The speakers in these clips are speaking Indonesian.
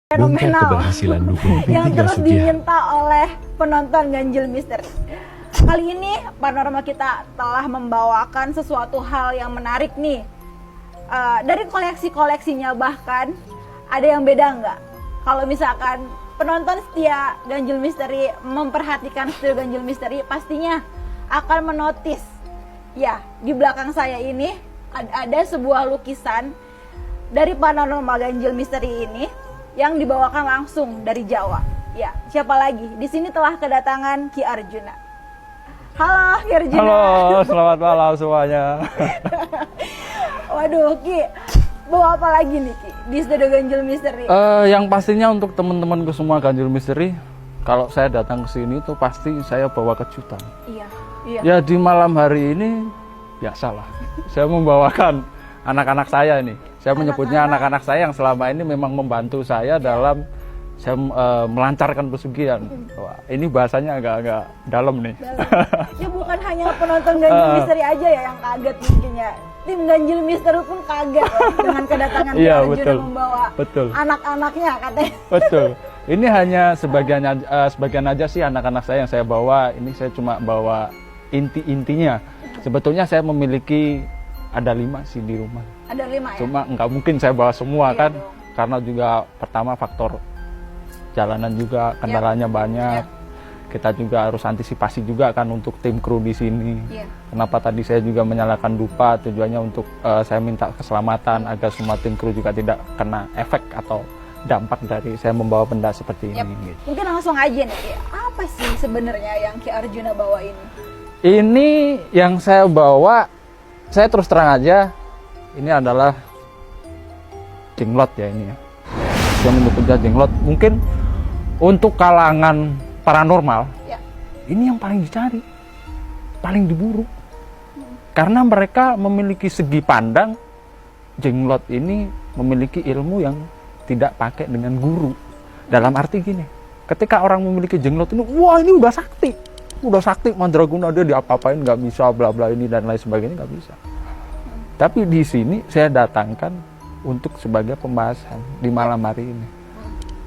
fenomenal keberhasilan dukung yang Tiga terus Sugihan. diminta oleh penonton Ganjil Misteri. Kali ini Paranormal kita telah membawakan sesuatu hal yang menarik nih. Dari koleksi-koleksinya bahkan ada yang beda nggak? Kalau misalkan penonton setia Ganjil Misteri memperhatikan studio Ganjil Misteri, pastinya akan menotis. Ya, di belakang saya ini ada sebuah lukisan dari Paranormal Ganjil Misteri ini yang dibawakan langsung dari Jawa. Ya, siapa lagi? Di sini telah kedatangan Ki Arjuna. Halo Ki Arjuna. Halo, selamat malam semuanya. Waduh, Ki, bawa apa lagi nih Ki di studio Ganjil Misteri? Yang pastinya untuk teman-temanku semua Ganjil Misteri, kalau saya datang ke sini tuh pasti saya bawa kejutan. Iya, iya. Ya di malam hari ini biasalah. Saya membawakan anak-anak saya ini. Saya menyebutnya anak-anak saya yang selama ini memang membantu saya dalam saya melancarkan pesugihan. Wah, ini bahasanya agak-agak dalam nih. Ya bukan hanya penonton Ganjil Misteri aja ya yang kaget mungkin ya. Tim Ganjil Misteri pun kaget dengan kedatangan Ki Iya, Arjuna betul. membawa Betul. anak-anaknya katanya. Betul. Ini hanya sebagian aja sih anak-anak saya yang saya bawa. Ini saya cuma bawa inti-intinya. Sebetulnya saya memiliki ada 5 sih di rumah. Ada 5 ya? Cuma nggak mungkin saya bawa semua Iya kan, dong. karena juga pertama faktor jalanan juga kendalanya banyak. Kita juga harus antisipasi juga kan untuk tim kru di sini. Iya. Kenapa tadi saya juga menyalakan dupa, tujuannya untuk saya minta keselamatan agar semua tim kru juga tidak kena efek atau dampak dari saya membawa benda seperti ini. Gitu. Mungkin langsung aja nih Ki, apa sih sebenarnya yang Ki Arjuna bawa ini? Ini yang saya bawa, saya terus terang aja, ini adalah jenglot ya ini ya. Saya menyebutnya jenglot. Mungkin untuk kalangan paranormal, Ya. ini yang paling dicari, paling diburu. Karena mereka memiliki segi pandang, jenglot ini memiliki ilmu yang tidak pakai dengan guru. Dalam arti gini, ketika orang memiliki jenglot ini, wah ini udah sakti, mandraguna dia diapa-apain nggak bisa, bla bla ini dan lain sebagainya nggak bisa. Tapi di sini saya datangkan untuk sebagai pembahasan di malam hari ini.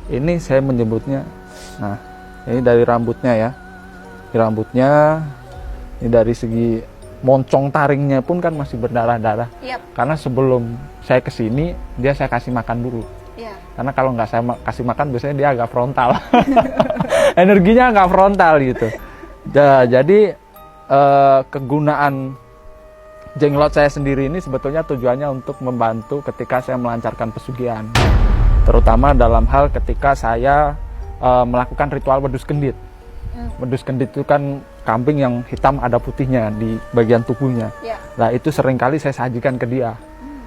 Ini saya menyebutnya, nah ini dari rambutnya ya, di rambutnya, ini dari segi moncong taringnya pun kan masih berdarah-darah. Yap. Karena sebelum saya kesini dia saya kasih makan dulu. Iya. Karena kalau nggak saya kasih makan biasanya dia agak frontal, energinya nggak frontal gitu. Jadi kegunaan jenglot saya sendiri ini sebetulnya tujuannya untuk membantu ketika saya melancarkan pesugihan, terutama dalam hal ketika saya melakukan ritual wedus kendit. Wedus kendit itu kan kambing yang hitam ada putihnya di bagian tubuhnya. Ya. Nah itu seringkali saya sajikan ke dia.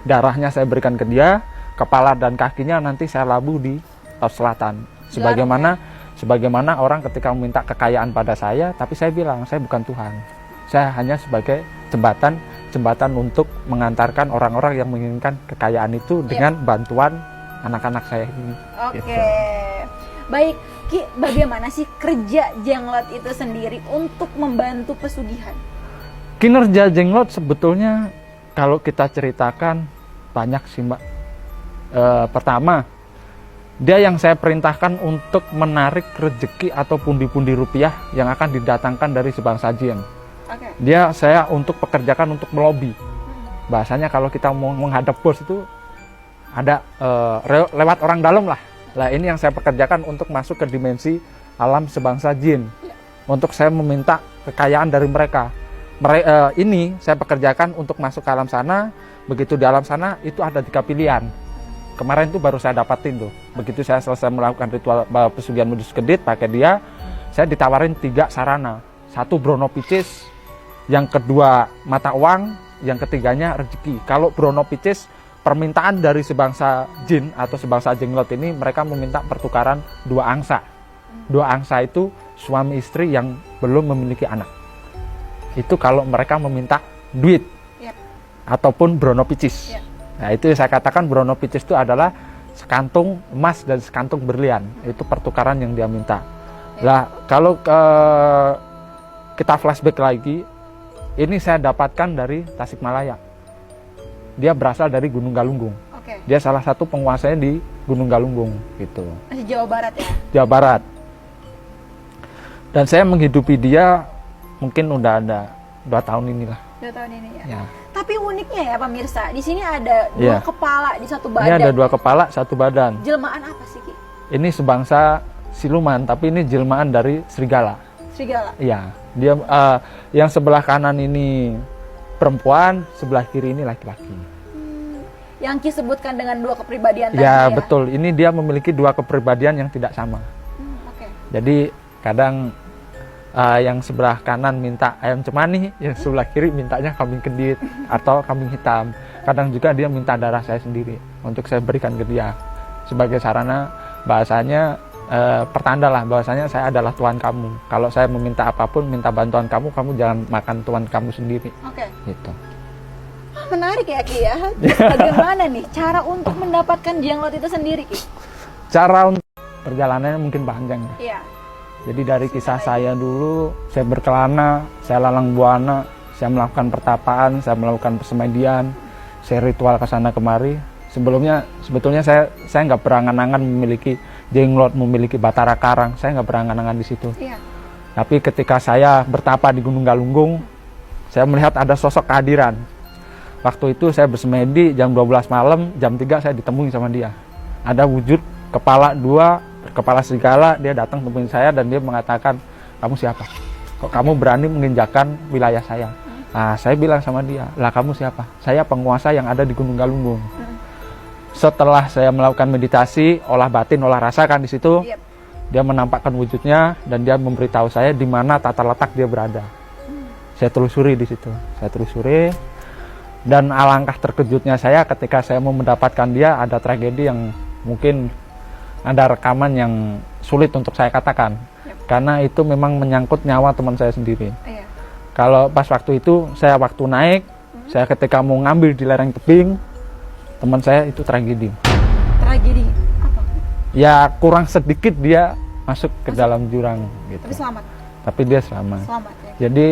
Darahnya saya berikan ke dia, kepala dan kakinya nanti saya labuh di Laut Selatan. Sebagaimana orang ketika meminta kekayaan pada saya, tapi saya bilang saya bukan Tuhan. Saya hanya sebagai jembatan untuk mengantarkan orang-orang yang menginginkan kekayaan itu dengan bantuan anak-anak saya ini. Oke. Gitu. Baik, Ki, bagaimana sih kerja jenglot itu sendiri untuk membantu pesugihan? Kinerja jenglot sebetulnya kalau kita ceritakan banyak sih Mbak. Pertama, dia yang saya perintahkan untuk menarik rezeki atau pundi-pundi rupiah yang akan didatangkan dari sebangsa jin. Oke. Dia saya untuk pekerjakan untuk melobi. Bahasanya kalau kita mau menghadap bos itu ada lewat orang dalam lah. Nah ini yang saya pekerjakan untuk masuk ke dimensi alam sebangsa jin. Untuk saya meminta kekayaan dari mereka. Ini saya pekerjakan untuk masuk ke alam sana. Begitu di alam sana itu ada 3 pilihan. Kemarin tuh baru saya dapatin tuh. Begitu saya selesai melakukan ritual pesugihan wedus kedit pakai dia, saya ditawarin 3 sarana. 1 Brono Picis, yang kedua mata uang, yang ketiganya rezeki. Kalau Brono Picis, permintaan dari sebangsa jin atau sebangsa jenglot ini, mereka meminta pertukaran 2 angsa. 2 angsa itu suami istri yang belum memiliki anak. Itu kalau mereka meminta duit. Yep. Ataupun Brono Picis. Yep. Nah itu saya katakan Brono Picis itu adalah sekantung emas dan sekantung berlian. Itu pertukaran yang dia minta. Lah kalau kita flashback lagi, ini saya dapatkan dari Tasikmalaya. Dia berasal dari Gunung Galunggung. Oke. Dia salah satu penguasanya di Gunung Galunggung gitu. Masih Jawa Barat ya? Jawa Barat. Dan saya menghidupi dia mungkin udah ada 2 tahun inilah. 2 tahun ini ya. Ya. Tapi uniknya ya pemirsa, di sini ada 2 Ya. kepala di satu Ini badan. ada 2 kepala, 1 badan. Jelmaan apa sih Ki? Ini sebangsa siluman, tapi ini jelmaan dari serigala. Serigala. Iya, dia yang sebelah kanan ini perempuan, sebelah kiri ini laki-laki. Yang Ki sebutkan dengan 2 kepribadian tadi Ya, ya? betul. Ini dia memiliki 2 kepribadian yang tidak sama. Oke. Jadi kadang yang sebelah kanan minta ayam cemani, yang sebelah kiri mintanya kambing kedit atau kambing hitam. Kadang juga dia minta darah saya sendiri untuk saya berikan ke dia sebagai sarana bahasanya pertanda lah bahwasanya saya adalah Tuhan kamu. Kalau saya meminta apapun, minta bantuan kamu, kamu jangan makan Tuhan kamu sendiri. Oke. Gitu. Menarik ya Ki ya. Bagaimana nih cara untuk mendapatkan jenglot itu sendiri Ki? Cara untuk perjalanannya mungkin panjang ya. Iya. Jadi dari kisah saya dulu, saya berkelana, saya lalang buana, saya melakukan pertapaan, saya melakukan persemedian, saya ritual ke sana kemari. Sebetulnya saya nggak berangan-angan memiliki jenglot, memiliki batara karang, saya nggak berangan-angan di situ. Iya. Tapi ketika saya bertapa di Gunung Galunggung, saya melihat ada sosok kehadiran. Waktu itu saya bersemedi jam 12 malam, jam 3 saya ditemui sama dia. Ada wujud kepala 2, kepala serigala, dia datang temuin saya dan dia mengatakan, kamu siapa? Kok kamu berani menginjakan wilayah saya? Nah, saya bilang sama dia, lah kamu siapa? Saya penguasa yang ada di Gunung Galunggung. Setelah saya melakukan meditasi, olah batin, olah rasa kan di situ, Yep. dia menampakkan wujudnya dan dia memberitahu saya di mana tata letak dia berada. Saya telusuri di situ, saya telusuri. Dan alangkah terkejutnya saya ketika saya mau mendapatkan dia, ada tragedi yang mungkin ada rekaman yang sulit untuk saya katakan. Yep. Karena itu memang menyangkut nyawa teman saya sendiri. Iya. Kalau pas waktu itu, saya waktu naik, saya ketika mau ngambil di lereng tebing, teman saya itu tragedi. Tragedi apa? Ya kurang sedikit dia masuk ke dalam jurang gitu. Tapi selamat. Tapi dia selamat. Selamat ya. Jadi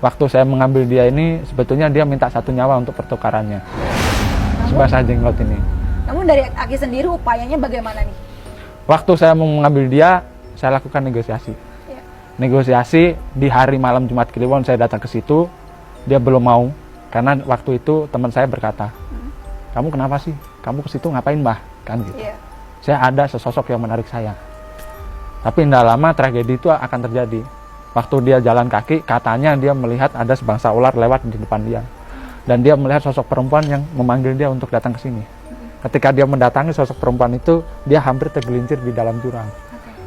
waktu saya mengambil dia ini, sebetulnya dia minta 1 nyawa untuk pertukarannya. Sebahasa jenglot ini. Namun dari Aki sendiri upayanya bagaimana nih? Waktu saya mau mengambil dia, saya lakukan negosiasi. Iya. Negosiasi di hari malam Jumat Kliwon saya datang ke situ, dia belum mau. Karena waktu itu teman saya berkata, kamu kenapa sih? Kamu ke situ ngapain mbah? Kan gitu. Iya. Saya ada sesosok yang menarik saya. Tapi tidak lama tragedi itu akan terjadi. Waktu dia jalan kaki, katanya dia melihat ada sebangsa ular lewat di depan dia. Dan dia melihat sosok perempuan yang memanggil dia untuk datang ke sini. Ketika dia mendatangi sosok perempuan itu, dia hampir tergelincir di dalam jurang.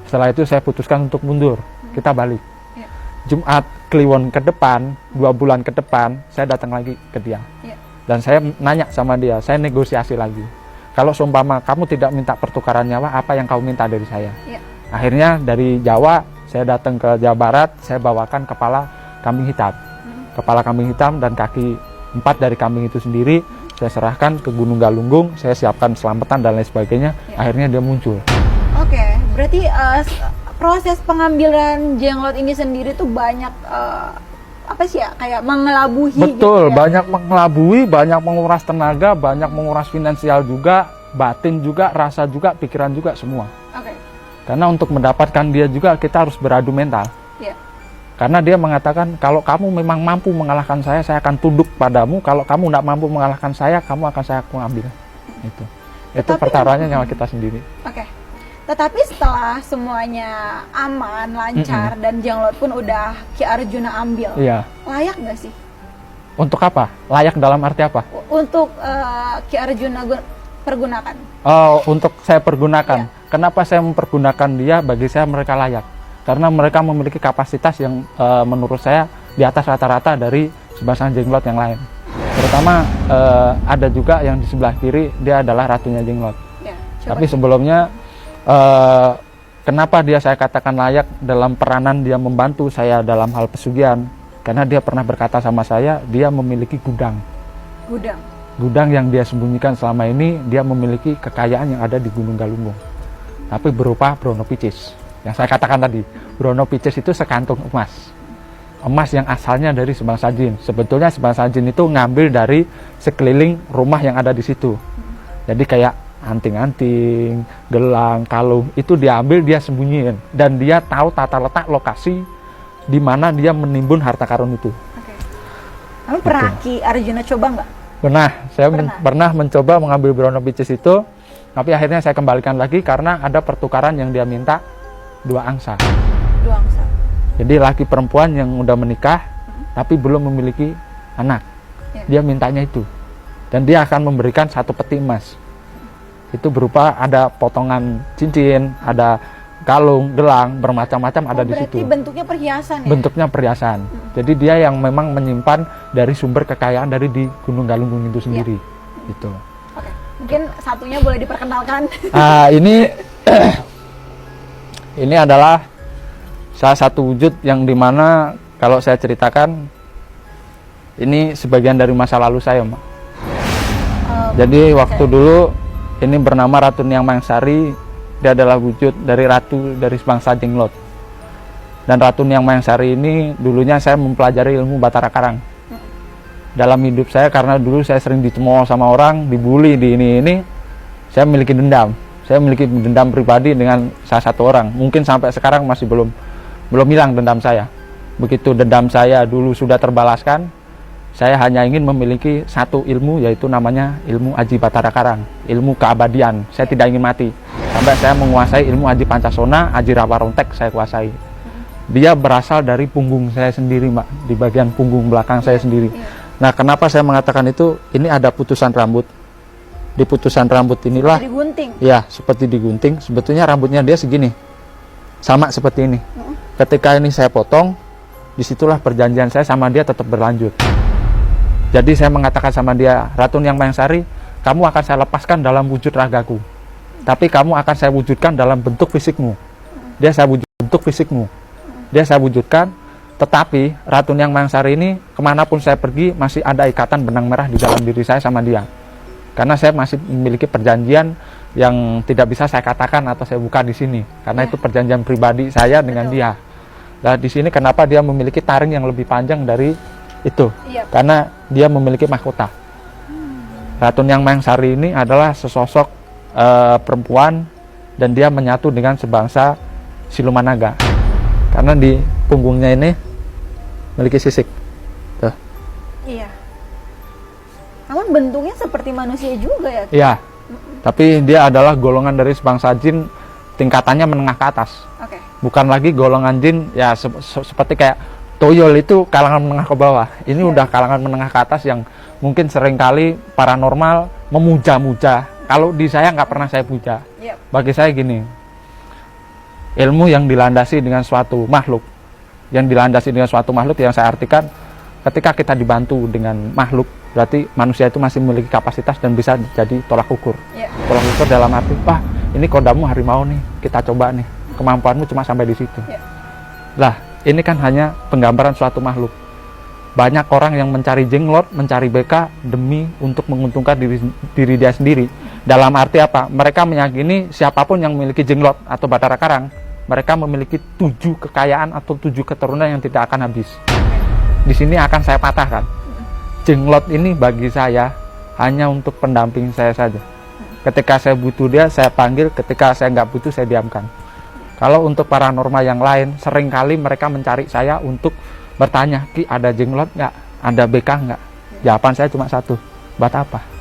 Setelah itu saya putuskan untuk mundur. Kita balik. Iya. Jumat Kliwon ke depan, 2 bulan ke depan, saya datang lagi ke dia. Iya. Dan saya nanya sama dia, saya negosiasi lagi. Kalau seumpama kamu tidak minta pertukaran nyawa, apa yang kau minta dari saya? Iya. Akhirnya dari Jawa, saya datang ke Jawa Barat, saya bawakan kepala kambing hitam. Kepala kambing hitam dan kaki 4 dari kambing itu sendiri, saya serahkan ke Gunung Galunggung, saya siapkan selamatan dan lain sebagainya. Ya. Akhirnya dia muncul. Oke, berarti proses pengambilan jenglot ini sendiri tuh banyak apa sih ya, kayak mengelabui Betul, gitu ya? banyak mengelabui, banyak menguras tenaga, banyak menguras finansial juga, batin juga, rasa juga, pikiran juga, semua. Oke. Karena untuk mendapatkan dia juga kita harus beradu mental. Iya. Karena dia mengatakan, kalau kamu memang mampu mengalahkan saya akan tunduk padamu. Kalau kamu tidak mampu mengalahkan saya, kamu akan saya ambil. Itu Tetapi- pertaruhannya nyawa kita sendiri. Oke. Tetapi setelah semuanya aman, lancar, dan jenglot pun udah Ki Arjuna ambil, Iya. layak nggak sih Untuk apa? Layak dalam arti apa? untuk Ki Arjuna pergunakan? Oh, untuk saya pergunakan. Iya. Kenapa saya mempergunakan dia? Bagi saya mereka layak. Karena mereka memiliki kapasitas yang menurut saya di atas rata-rata dari sebangsa jenglot yang lain. Terutama ada juga yang di sebelah kiri, dia adalah ratunya jenglot. Ya, coba. Tapi sebelumnya, kenapa dia saya katakan layak dalam peranan dia membantu saya dalam hal pesugihan? Karena dia pernah berkata sama saya, dia memiliki gudang. Gudang. Gudang yang dia sembunyikan selama ini, dia memiliki kekayaan yang ada di Gunung Galunggung. Tapi berupa Brono Picis. Yang saya katakan tadi, Brono Picis itu sekantung emas. Emas yang asalnya dari sebangsa jin. Sebetulnya sebangsa jin itu ngambil dari sekeliling rumah yang ada di situ. Jadi kayak anting-anting, gelang, kalung itu diambil, dia sembunyiin, dan dia tahu tata letak lokasi di mana dia menimbun harta karun itu. Oke. Kamu pernah Ki Arjuna coba nggak? Pernah, saya Pernah. pernah mencoba mengambil Brono Pieces itu, tapi akhirnya saya kembalikan lagi karena ada pertukaran yang dia minta 2 angsa. 2 angsa. Jadi laki perempuan yang udah menikah tapi belum memiliki anak, Ya. dia mintanya itu, dan dia akan memberikan 1 peti emas. Itu berupa ada potongan cincin, ada kalung, gelang, bermacam-macam ada di Berarti situ. bentuknya perhiasan ya? Bentuknya perhiasan. Jadi dia yang memang menyimpan dari sumber kekayaan dari di Gunung Galunggung itu sendiri. Gitu. Oke. Mungkin satunya boleh diperkenalkan. Ini ini adalah salah satu wujud yang dimana kalau saya ceritakan ini sebagian dari masa lalu saya, Mbak. Jadi waktu dulu ini bernama Ratu Niang Mangsari, dia adalah wujud dari ratu dari bangsa Jenglot. Dan Ratu Niang Mangsari ini dulunya saya mempelajari ilmu Batara Karang. Dalam hidup saya, karena dulu saya sering dicemooh sama orang, dibully di ini, saya memiliki dendam. Saya memiliki dendam pribadi dengan salah satu orang. Mungkin sampai sekarang masih belum hilang dendam saya. Begitu dendam saya dulu sudah terbalaskan, saya hanya ingin memiliki satu ilmu, yaitu namanya ilmu Aji Batara Karang, ilmu keabadian. Saya tidak ingin mati. Sampai saya menguasai ilmu Aji Pancasona, Aji Rawa Rontek saya kuasai. Dia berasal dari punggung saya sendiri, Mbak, di bagian punggung belakang saya sendiri. Nah, kenapa saya mengatakan itu? Ini ada putusan rambut. Di putusan rambut inilah, Digunting. ya, seperti digunting. Sebetulnya rambutnya dia segini, sama seperti ini. Ketika ini saya potong, disitulah perjanjian saya sama dia tetap berlanjut. Jadi saya mengatakan sama dia, Ratu Niang Mangsari, kamu akan saya lepaskan dalam wujud ragaku, tapi kamu akan saya wujudkan dalam bentuk fisikmu. Dia saya wujud bentuk fisikmu. Dia saya wujudkan, tetapi Ratu Niang Mangsari ini kemanapun saya pergi masih ada ikatan benang merah di dalam diri saya sama dia. Karena saya masih memiliki perjanjian yang tidak bisa saya katakan atau saya buka di sini, karena itu perjanjian pribadi saya dengan dia. Nah, di sini kenapa dia memiliki taring yang lebih panjang dari itu? Iya. Karena dia memiliki mahkota. Ratu Niang Mangsari ini adalah sesosok perempuan, dan dia menyatu dengan sebangsa siluman naga. Karena di punggungnya ini memiliki sisik. Tuh. Iya. Namun bentuknya seperti manusia juga ya? Iya. Tapi dia adalah golongan dari sebangsa jin, tingkatannya menengah ke atas. Oke. Bukan lagi golongan jin ya seperti kayak Toyol itu kalangan menengah ke bawah. Ini udah kalangan menengah ke atas yang mungkin seringkali paranormal memuja-muja. Kalau di saya nggak pernah saya puja. Yep. Bagi saya gini, ilmu yang dilandasi dengan suatu makhluk, yang saya artikan, ketika kita dibantu dengan makhluk, berarti manusia itu masih memiliki kapasitas dan bisa jadi tolak ukur. Yep. Tolak ukur dalam arti, wah ini kodamu harimau nih, kita coba nih, kemampuanmu cuma sampai di situ. Yep. Lah, ini kan hanya penggambaran suatu makhluk. Banyak orang yang mencari jenglot, mencari BK demi untuk menguntungkan diri dia sendiri. Dalam arti apa? Mereka meyakini siapapun yang memiliki jenglot atau Batara Karang, mereka memiliki 7 kekayaan atau 7 keturunan yang tidak akan habis. Di sini akan saya patahkan. Jenglot ini bagi saya hanya untuk pendamping saya saja. Ketika saya butuh dia, saya panggil. Ketika saya nggak butuh, saya diamkan. Kalau untuk paranormal yang lain, seringkali mereka mencari saya untuk bertanya, Ki, ada jenglot nggak? Ada BK nggak? Jawaban saya cuma satu, buat apa?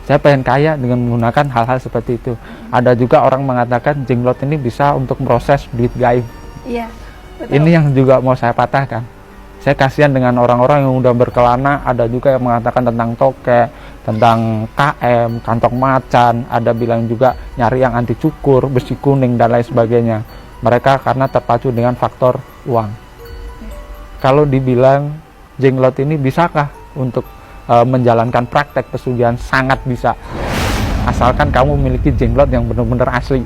Saya pengen kaya dengan menggunakan hal-hal seperti itu. Ada juga orang mengatakan jenglot ini bisa untuk proses duit gaib. Iya, betul. Ini yang juga mau saya patahkan. Saya kasihan dengan orang-orang yang udah berkelana. Ada juga yang mengatakan tentang tokek, tentang KM, kantong macan. Ada bilang juga nyari yang anti cukur, besi kuning, dan lain sebagainya. Mereka karena terpacu dengan faktor uang. Kalau dibilang jenglot ini bisakah untuk menjalankan praktek pesugihan, sangat bisa. Asalkan kamu memiliki jenglot yang benar-benar asli,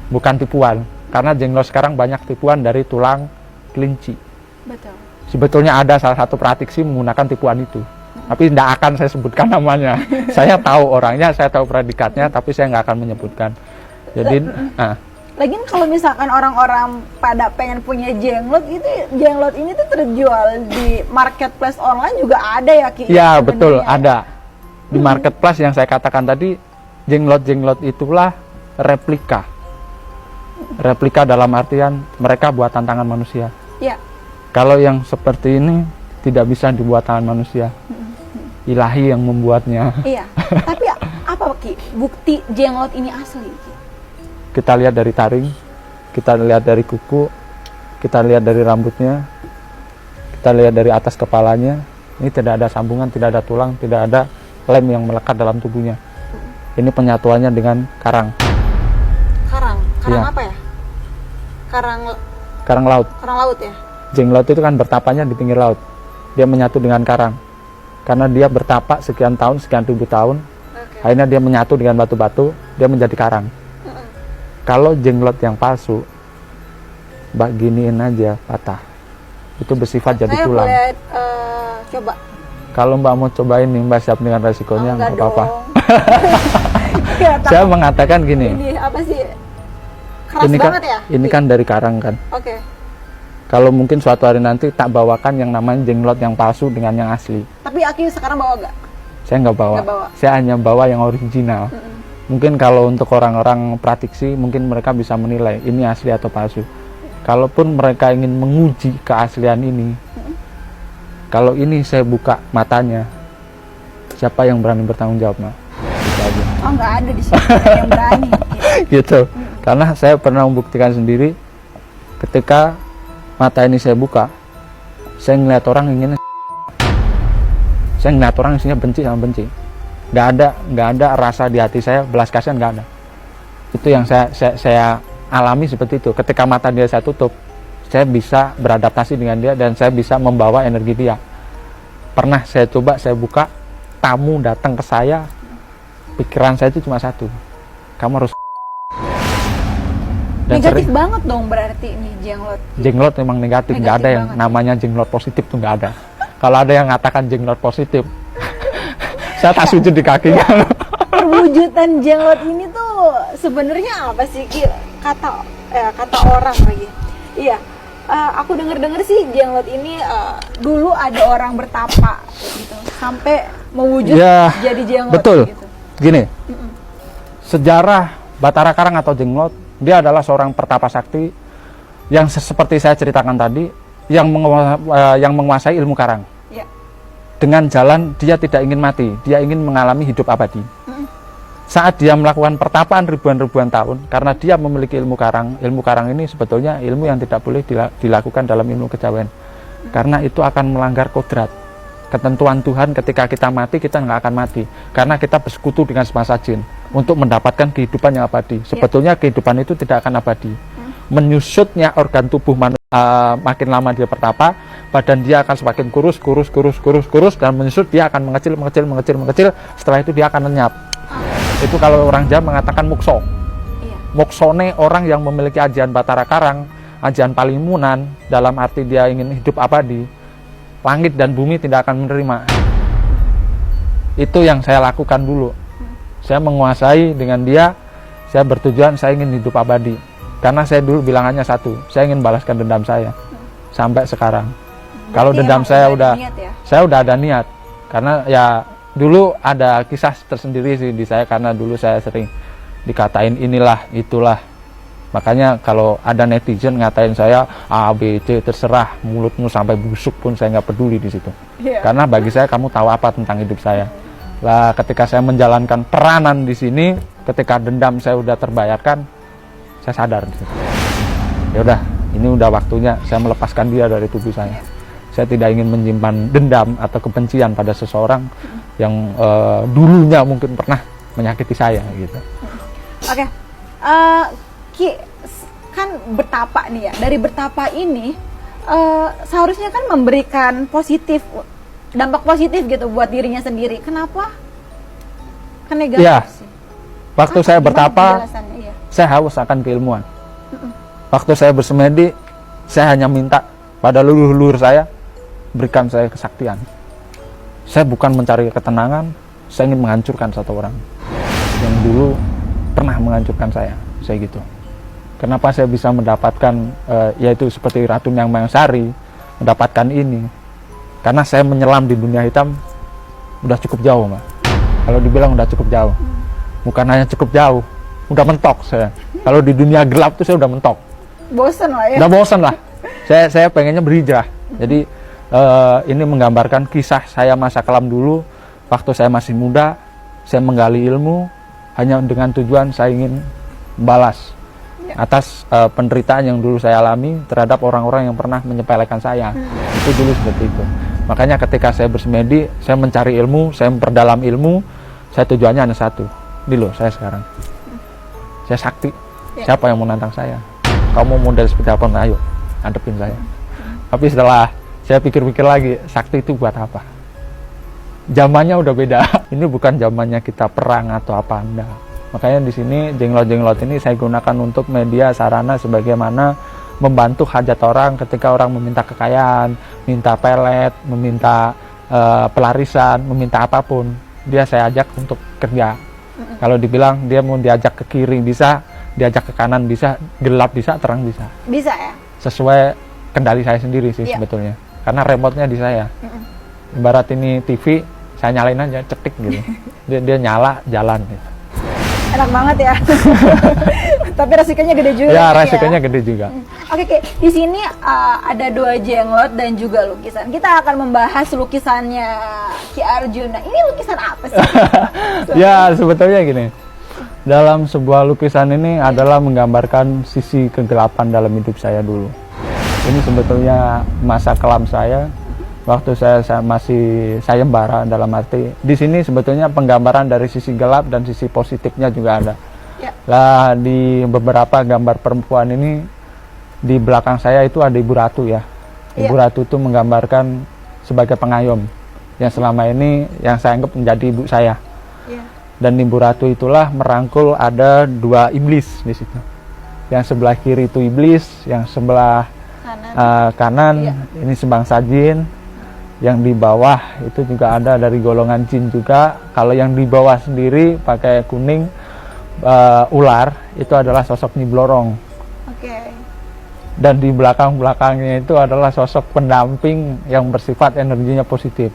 bukan tipuan. Karena jenglot sekarang banyak tipuan dari tulang kelinci. Betul. Sebetulnya ada salah satu pratiksi menggunakan tipuan itu, tapi tidak akan saya sebutkan namanya. Saya tahu orangnya, saya tahu predikatnya, tapi saya nggak akan menyebutkan. Jadi, Lagian kalau misalkan orang-orang pada pengen punya jenglot, itu jenglot ini tuh terjual di marketplace online juga ada ya, Ki? ya betul, ada di marketplace yang saya katakan tadi. jenglot-jenglot itulah replika. Replika dalam artian mereka buatan tangan manusia. Iya. Kalau yang seperti ini tidak bisa dibuat tangan manusia. Ilahi yang membuatnya. Iya. Tapi apa Ki? Bukti jenglot ini asli, Ki? Kita lihat dari taring, kita lihat dari kuku, kita lihat dari rambutnya, kita lihat dari atas kepalanya. Ini tidak ada sambungan, tidak ada tulang, tidak ada lem yang melekat dalam tubuhnya. Ini penyatuannya dengan karang. Karang Iya. apa ya? Karang laut. Karang laut ya? Jenglot itu kan bertapanya di pinggir laut. Dia menyatu dengan karang. Karena dia bertapa sekian tahun, sekian ribu tahun, akhirnya dia menyatu dengan batu-batu, dia menjadi karang. Kalau jenglot yang palsu, Mbak giniin aja patah. Itu bersifat jadi Saya tulang. boleh coba. Kalau Mbak mau cobain nih, Mbak siap dengan resikonya, Enggak nggak apa-apa. dong. Ya, Saya mengatakan gini, ini apa sih? Keras ini kan, banget ya? ini kan dari karang kan. Oke. Kalau mungkin suatu hari nanti tak bawakan yang namanya jenglot yang palsu dengan yang asli. Tapi Aki sekarang bawa gak? Saya nggak bawa. Nggak bawa. Saya hanya bawa yang original. Mungkin kalau untuk orang-orang praktisi, mungkin mereka bisa menilai ini asli atau palsu. Kalaupun mereka ingin menguji keaslian ini, kalau ini saya buka matanya, siapa yang berani bertanggung jawab, Mak? Gitu aja. Oh, nggak ada di sini yang berani. Gitu. Karena saya pernah membuktikan sendiri, ketika mata ini saya buka, saya ngeliat orang ingin, saya ngeliat orang isinya benci sama benci. Nggak ada rasa di hati saya, belas kasihan nggak ada. Itu yang saya alami seperti itu. Ketika mata dia saya tutup, saya bisa beradaptasi dengan dia dan saya bisa membawa energi dia. Pernah saya coba, saya buka, tamu datang ke saya, pikiran saya itu cuma satu, kamu harus. Dan Negatif banget dong berarti ini jenglot. jenglot memang negatif, nggak ada Negatif yang banget. namanya jenglot positif tuh nggak ada. Kalau ada yang mengatakan jenglot positif, saya tak sujud di kakinya. Perwujudan jenglot ini tuh sebenarnya apa sih, Ki? Kata orang lagi. Iya. Aku dengar sih jenglot ini dulu ada orang bertapa gitu sampai mewujud Ya, jadi jenglot betul. gitu. Gini, sejarah Batara Karang atau jenglot, dia adalah seorang pertapa sakti yang seperti saya ceritakan tadi, yang menguasai ilmu karang. Ya. Dengan jalan dia tidak ingin mati, dia ingin mengalami hidup abadi. Saat dia melakukan pertapaan ribuan tahun, karena dia memiliki ilmu karang ini sebetulnya ilmu yang tidak boleh dilakukan dalam ilmu kejawen, karena itu akan melanggar kodrat ketentuan Tuhan. Ketika kita mati, kita nggak akan mati, karena kita bersekutu dengan semesta jin untuk mendapatkan kehidupan yang abadi. Sebetulnya kehidupan itu tidak akan abadi. Menyusutnya organ tubuh manusia, makin lama dia bertapa, badan dia akan semakin kurus, dan menyusut, dia akan mengecil. Setelah itu dia akan lenyap. Itu kalau orang Jawa mengatakan mukso. Iya. Moksone orang yang memiliki ajian Batara Karang, ajian Palimunan, dalam arti dia ingin hidup abadi, langit dan bumi tidak akan menerima. Itu yang saya lakukan dulu. Saya menguasai dengan dia, saya bertujuan saya ingin hidup abadi. Karena saya dulu bilangannya satu, saya ingin balaskan dendam saya. Sampai sekarang. Kalau Berarti dendam emang saya udah udah, ada niat ya? saya udah ada niat. Karena ya dulu ada kisah tersendiri sih di saya, karena dulu saya sering dikatain inilah, itulah. Makanya kalau ada netizen ngatain saya A, B, C, terserah, mulutmu sampai busuk pun saya nggak peduli di situ. Iya. Karena bagi saya kamu tahu apa tentang hidup saya. Lah ketika saya menjalankan peranan di sini, ketika dendam saya udah terbayarkan, saya sadar di situ. Ya udah, ini udah waktunya saya melepaskan dia dari tubuh saya. Saya tidak ingin menyimpan dendam atau kebencian pada seseorang yang dulunya mungkin pernah menyakiti saya gitu. Oke. Ki, kan bertapa nih ya. Dari bertapa ini seharusnya kan memberikan dampak positif gitu buat dirinya sendiri. Kenapa? Kan negatif Iya. sih. Waktu saya Gimana bertapa, penjelasannya? Iya. saya haus akan keilmuan. Waktu saya bersemedi, saya hanya minta pada leluhur saya, berikan saya kesaktian. Saya bukan mencari ketenangan, saya ingin menghancurkan satu orang yang dulu pernah menghancurkan saya gitu. Kenapa saya bisa mendapatkan yaitu seperti Ratu Yang Mayasari mendapatkan ini? Karena saya menyelam di dunia hitam udah cukup jauh, Mbak. Kalau dibilang udah cukup jauh. bukan hanya cukup jauh, udah mentok saya. Kalau di dunia gelap tuh saya udah mentok. Bosen lah ya. Udah bosan lah. Saya pengennya berhijrah. Jadi ini menggambarkan kisah saya masa kelam dulu, waktu saya masih muda, saya menggali ilmu hanya dengan tujuan saya ingin balas atas penderitaan yang dulu saya alami terhadap orang-orang yang pernah menyepelekan saya. Itu dulu seperti itu. Makanya ketika saya bersemedi, saya mencari ilmu, saya memperdalam ilmu, saya tujuannya hanya satu. Ini loh saya sekarang. Saya sakti. Siapa yang mau nantang saya? Kamu model seperti apa? Nah, ayo, hadapin saya. Tapi setelah saya pikir-pikir lagi, sakti itu buat apa? Zamannya udah beda. Ini bukan zamannya kita perang atau apa, enggak. Makanya di sini jenglot-jenglot ini saya gunakan untuk media sarana sebagaimana membantu hajat orang ketika orang meminta kekayaan, minta pelet, meminta pelarisan, meminta apapun. Dia saya ajak untuk kerja. Kalau dibilang dia mau diajak ke kiri bisa, diajak ke kanan bisa, gelap bisa, terang bisa. Bisa ya? Sesuai kendali saya sendiri sih sebetulnya. Karena remote-nya di saya. Ibarat ini TV, saya nyalain aja, cetik gitu. Dia nyala, jalan gitu. Enak banget ya. Tapi resikonya gede juga. Ya, resikonya gede juga. Oke, di sini ada 2 jenglot dan juga lukisan. Kita akan membahas lukisannya Ki Arjuna. Ini lukisan apa sih? Ya, sebetulnya gini. Dalam sebuah lukisan ini adalah menggambarkan sisi kegelapan dalam hidup saya dulu. Ini sebetulnya masa kelam saya. Waktu saya masih sayembara, dalam arti di sini sebetulnya penggambaran dari sisi gelap dan sisi positifnya juga ada. Lah di beberapa gambar perempuan ini di belakang saya itu ada Ibu Ratu ya. Ibu Ratu itu menggambarkan sebagai pengayom yang selama ini yang saya anggap menjadi ibu saya. Dan Ibu Ratu itulah merangkul ada 2 iblis di situ. Yang sebelah kiri itu iblis, yang sebelah kanan ini sebangsa jin. Yang di bawah itu juga ada dari golongan jin juga. Kalau yang di bawah sendiri pakai kuning ular itu adalah sosok Nyi Blorong. Dan di belakang-belakangnya itu adalah sosok pendamping yang bersifat energinya positif.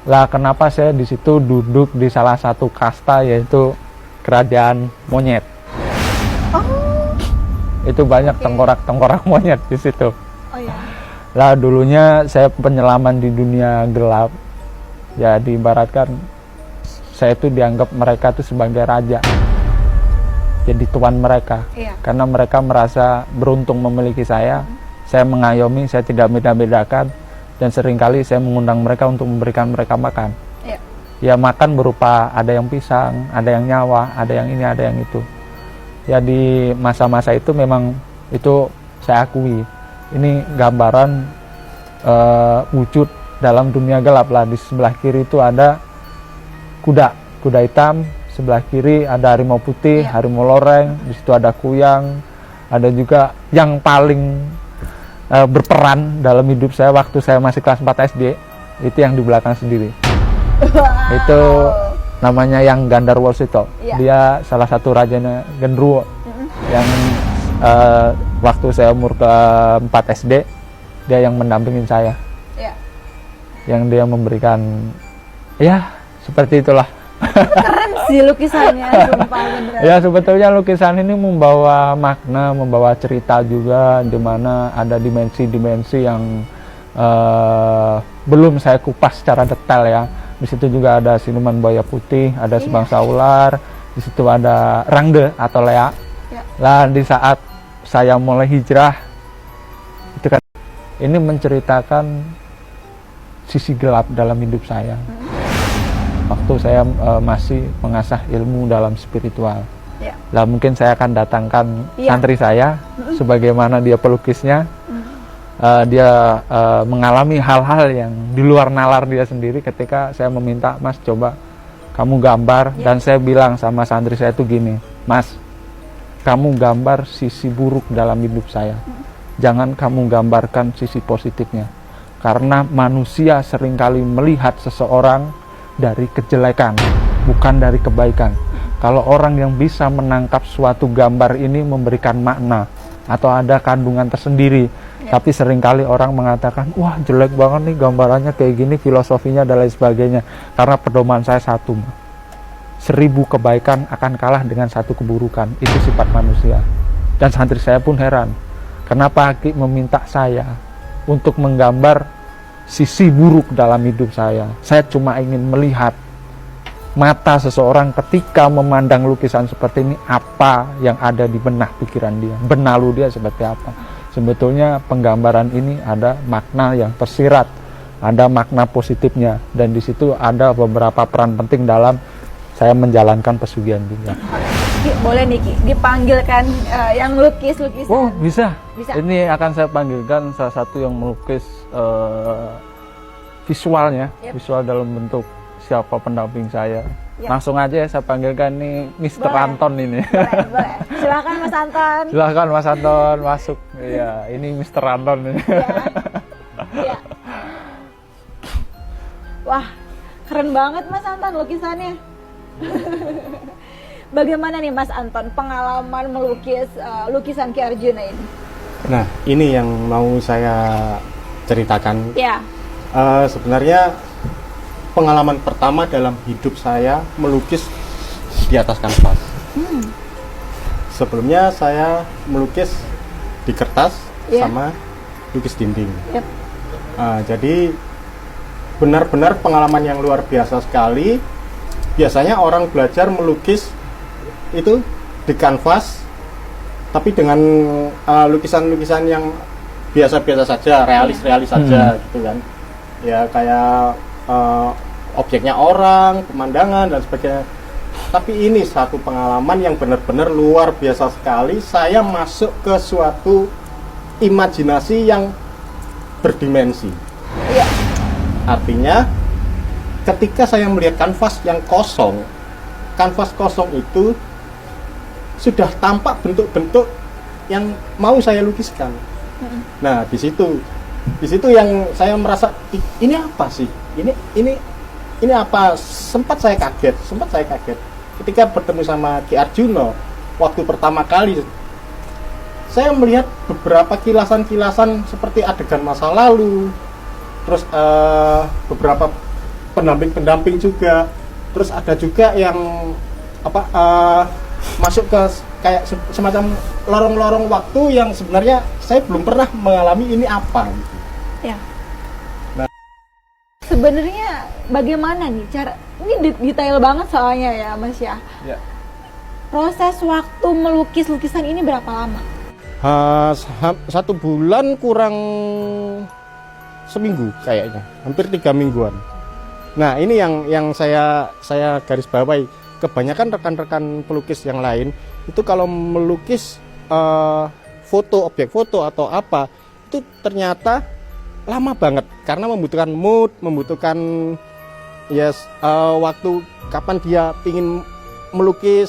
Lah kenapa saya di situ duduk di salah satu kasta yaitu kerajaan monyet. Itu banyak tengkorak-tengkorak monyet di situ. Lah dulunya saya penyelaman di dunia gelap. Ya diibaratkan saya itu dianggap mereka itu sebagai raja. Jadi tuan mereka. Karena mereka merasa beruntung memiliki saya. Saya mengayomi, saya tidak beda-bedakan. Dan seringkali saya mengundang mereka untuk memberikan mereka makan. Ya makan berupa ada yang pisang, ada yang nyawa, ada yang ini, ada yang itu. Ya di masa-masa itu memang itu saya akui. Ini gambaran wujud dalam dunia gelap lah. Di sebelah kiri itu ada kuda hitam, sebelah kiri ada harimau putih, harimau loreng, di situ ada kuyang, ada juga yang paling berperan dalam hidup saya waktu saya masih kelas 4 SD, itu yang di belakang sendiri. Itu namanya yang Gandarwo Sito. Dia salah satu rajanya Genruwo yang waktu saya umur ke 4 SD, dia yang mendampingin saya. Yang dia memberikan, ya seperti itulah. Keren sih lukisannya, sumpah beneran. Ya sebetulnya lukisan ini membawa makna, membawa cerita juga, di mana ada dimensi-dimensi yang belum saya kupas secara detail ya. Di situ juga ada siluman buaya putih, ada sebangsa ular, di situ ada rangde atau lea. Lah di saat saya mulai hijrah, itu kan ini menceritakan sisi gelap dalam hidup saya. Waktu saya masih mengasah ilmu dalam spiritual. Lah mungkin saya akan datangkan santri saya, sebagaimana dia pelukisnya. Dia mengalami hal-hal yang di luar nalar dia sendiri ketika saya meminta, Mas coba kamu gambar. Dan saya bilang sama santri saya itu gini, Mas, kamu gambar sisi buruk dalam hidup saya, jangan kamu gambarkan sisi positifnya, karena manusia seringkali melihat seseorang dari kejelekan, bukan dari kebaikan. Kalau orang yang bisa menangkap suatu gambar ini memberikan makna atau ada kandungan tersendiri, tapi seringkali orang mengatakan, wah jelek banget nih gambarannya kayak gini, filosofinya dan lain sebagainya, karena pedoman saya satu, 1000 kebaikan akan kalah dengan 1 keburukan. Itu sifat manusia. Dan santri saya pun heran, kenapa Ki meminta saya untuk menggambar sisi buruk dalam hidup saya. Saya cuma ingin melihat mata seseorang ketika memandang lukisan seperti ini, apa yang ada di benah pikiran dia, benalu dia seperti apa. Sebetulnya penggambaran ini ada makna yang tersirat, ada makna positifnya, dan di situ ada beberapa peran penting dalam saya menjalankan pesugihan juga. Ki, boleh nih Ki, dipanggilkan yang lukisan. Oh, bisa. Bisa. Ini akan saya panggilkan salah satu yang melukis visualnya, Yep. visual dalam bentuk siapa pendamping saya. Yep. Langsung aja ya saya panggilkan nih Mr. Boleh. Anton ini. Boleh. Silakan Mas Anton. Silahkan Mas Anton masuk. Iya, ini Mr. Anton ini. Ya. Ya. Wah, keren banget Mas Anton lukisannya. Bagaimana nih Mas Anton pengalaman melukis lukisan Ki Arjuna ini? Nah, ini yang mau saya ceritakan. Ya. Sebenarnya pengalaman pertama dalam hidup saya melukis di atas kanvas. Sebelumnya saya melukis di kertas Yeah. sama lukis dinding. Yep. Jadi benar-benar pengalaman yang luar biasa sekali. Biasanya orang belajar melukis itu di kanvas, tapi dengan lukisan-lukisan yang biasa-biasa saja, realis-realis saja gitu kan. Ya kayak objeknya orang, pemandangan dan sebagainya. Tapi ini satu pengalaman yang benar-benar luar biasa sekali. Saya masuk ke suatu imajinasi yang berdimensi. Iya. Artinya ketika saya melihat kanvas yang kosong, kanvas kosong itu sudah tampak bentuk-bentuk yang mau saya lukiskan. Nah, di situ yang saya merasa ini apa sih? Ini apa? Sempat saya kaget ketika bertemu sama Ki Arjuna waktu pertama kali. Saya melihat beberapa kilasan-kilasan seperti adegan masa lalu, terus beberapa pendamping juga, terus ada juga yang masuk ke kayak semacam lorong-lorong waktu yang sebenarnya saya belum pernah mengalami ini apa gitu. Ya. Nah. Sebenarnya bagaimana nih cara? Ini detail banget soalnya ya Mas ya. Ya. Proses waktu melukis lukisan ini berapa lama? 1 bulan kurang seminggu kayaknya, hampir 3 mingguan. Nah, ini yang saya garis bawahi. Kebanyakan rekan-rekan pelukis yang lain itu kalau melukis foto, objek foto atau apa, itu ternyata lama banget karena membutuhkan mood, membutuhkan waktu kapan dia ingin melukis.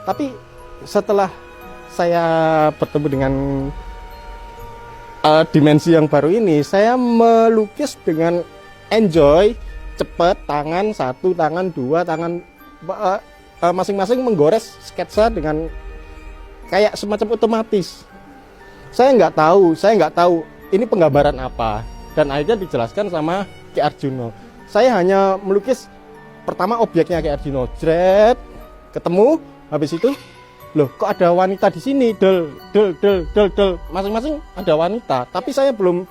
Tapi setelah saya bertemu dengan dimensi yang baru ini, saya melukis dengan enjoy, cepat, tangan 1, tangan 2, tangan masing-masing menggores sketsa dengan kayak semacam otomatis. Saya nggak tahu ini penggambaran apa, dan akhirnya dijelaskan sama Ki Arjuna. Saya hanya melukis pertama objeknya Ki Arjuna, jret, ketemu, habis itu loh kok ada wanita di sini, del, masing-masing ada wanita, tapi saya belum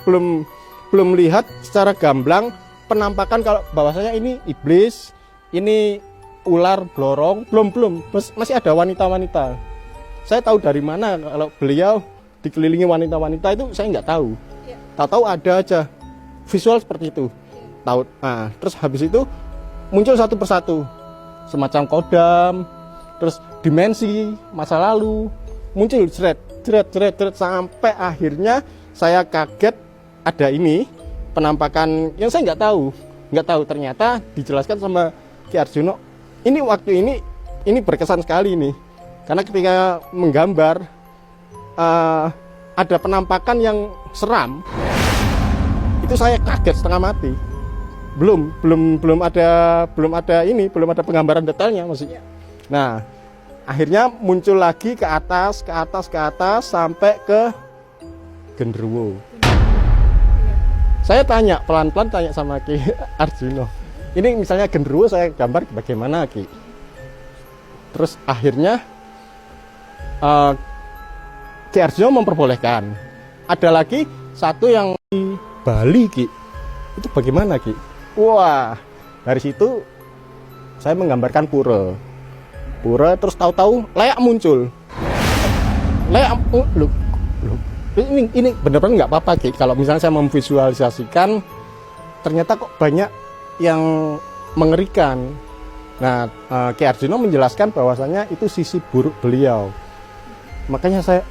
lihat secara gamblang penampakan kalau bahwasanya ini iblis, ini ular blorong, belum masih ada wanita-wanita. Saya tahu dari mana kalau beliau dikelilingi wanita-wanita itu saya nggak tahu. Tahu ada aja visual seperti itu. Tahu. Nah, terus habis itu muncul satu persatu semacam kodam, terus dimensi masa lalu muncul jret sampai akhirnya saya kaget ada ini penampakan yang saya nggak tahu ternyata dijelaskan sama Ki Arjuna. Ini waktu ini berkesan sekali nih karena ketika menggambar ada penampakan yang seram, itu saya kaget setengah mati. Belum ada penggambaran detailnya maksudnya. Nah, akhirnya muncul lagi ke atas sampai ke genderuwo. Saya pelan-pelan tanya sama Ki Arjuna. Ini misalnya genderuwo saya gambar bagaimana Ki? Terus akhirnya Ki Arjuna memperbolehkan. Ada lagi satu yang di Bali, Ki. Itu bagaimana, Ki? Wah, dari situ saya menggambarkan pura. Pura terus tahu-tahu leak muncul. Leak loh. Ini benar-benar nggak apa-apa, Ki. Kalau misalnya saya memvisualisasikan ternyata kok banyak yang mengerikan. Nah, Ki Arjuna menjelaskan bahwasanya itu sisi buruk beliau. Makanya saya